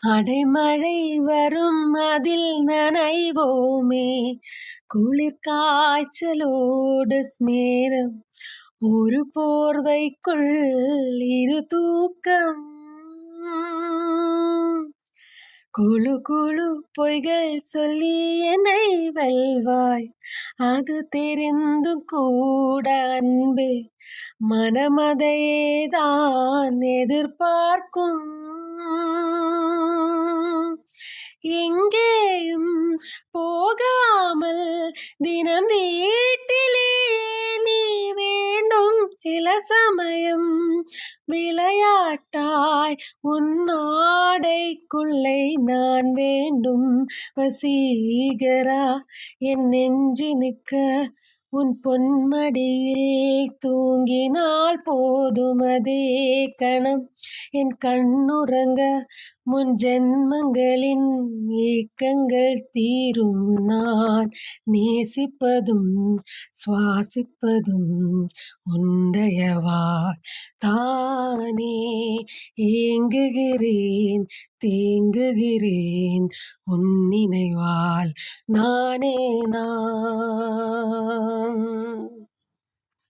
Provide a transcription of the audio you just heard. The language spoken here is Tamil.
அடைமழை வரும் அதில் நனைவோமே, குளிர் காய்ச்சலோடு ஸ்மேரம், ஒரு போர்வைக்குள் இரு தூக்கம். குழு குழு பொய்கள் சொல்லி என்னை வெல்வாய், அது தெரிந்தும் கூட அன்பே மனமதையேதான் எதிர்பார்க்கும். எங்கேயும் போகாமல் தினம் வீட்டிலே நீ வேண்டும். சில சமயம் விளையாட்டாய் உன் ஆடைக்குள்ளே நான் வேண்டும். வசீகரா என் நெஞ்சினுக்க உன் பொன்மடியில் தூங்கினால் போதும் அதே கணம். என் கண்ணுறங்க முன் ஜென்மங்களின் ஏக்கங்கள் தீரும். நான் நேசிப்பதும் சுவாசிப்பதும் உந்தயவால் தானே. ஏங்குகிறேன் தேங்குகிறேன் உன் நினைவால் நானே நான்.